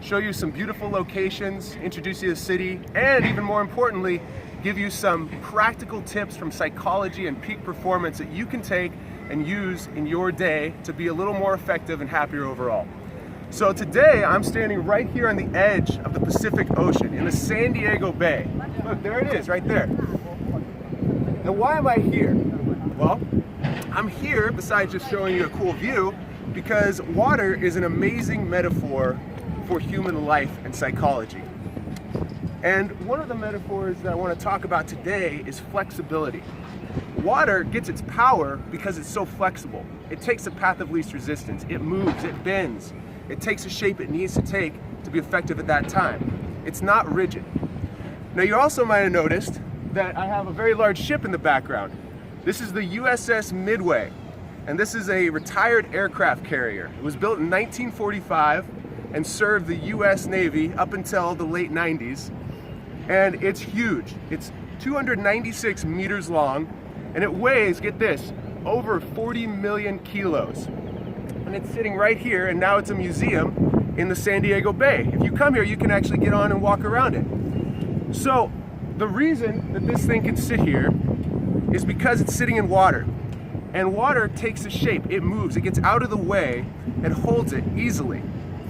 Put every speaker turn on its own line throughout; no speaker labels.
show you some beautiful locations, introduce you to the city, and even more importantly, give you some practical tips from psychology and peak performance that you can take and use in your day to be a little more effective and happier overall. So today I'm standing right here on the edge of the Pacific Ocean in the San Diego Bay. Look, there it is, right there. And why am I here? Well, I'm here, besides just showing you a cool view, because water is an amazing metaphor for human life and psychology. And one of the metaphors that I want to talk about today is flexibility. Water gets its power because it's so flexible. It takes a path of least resistance. It moves, it bends. It takes a shape it needs to take to be effective at that time. It's not rigid. Now you also might have noticed that I have a very large ship in the background. This is the USS Midway, and this is a retired aircraft carrier. It was built in 1945 and served the US Navy up until the late 90s. And it's huge. It's 296 meters long, and it weighs, get this, over 40 million kilos. And it's sitting right here, and now it's a museum in the San Diego Bay. If you come here, you can actually get on and walk around it. So the reason that this thing can sit here is because it's sitting in water. And water takes a shape, it moves, it gets out of the way and holds it easily.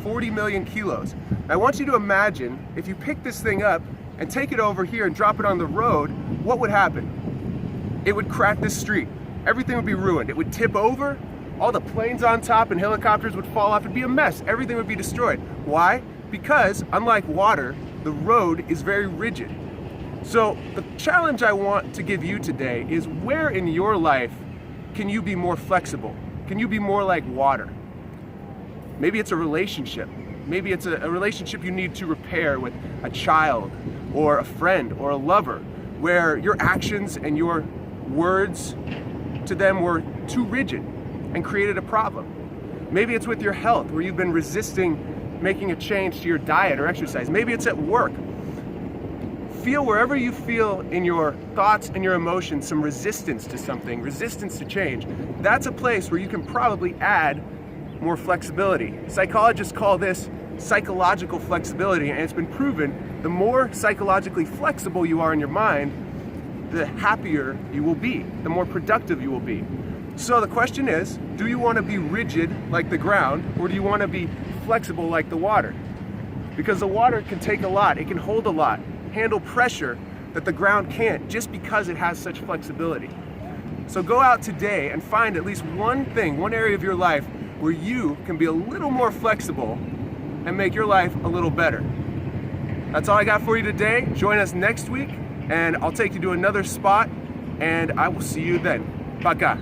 40 million kilos. I want you to imagine if you pick this thing up and take it over here and drop it on the road, what would happen? It would crack this street. Everything would be ruined. It would tip over, all the planes on top and helicopters would fall off. It'd be a mess. Everything would be destroyed. Why? Because unlike water, the road is very rigid. So the challenge I want to give you today is, where in your life can you be more flexible? Can you be more like water? Maybe it's a relationship. Maybe it's a relationship you need to repair with a child or a friend or a lover, where your actions and your words to them were too rigid and created a problem. Maybe it's with your health, where you've been resisting making a change to your diet or exercise. Maybe it's at work. Feel wherever you feel in your thoughts and your emotions some resistance to something, resistance to change. That's a place where you can probably add more flexibility. Psychologists call this psychological flexibility, and it's been proven the more psychologically flexible you are in your mind, the happier you will be, the more productive you will be. So the question is, do you want to be rigid like the ground, or do you want to be flexible like the water? Because the water can take a lot, it can hold a lot, handle pressure that the ground can't, just because it has such flexibility. So go out today and find at least one thing, one area of your life where you can be a little more flexible and make your life a little better. That's all I got for you today. Join us next week, and I'll take you to another spot, and I will see you then. Пока.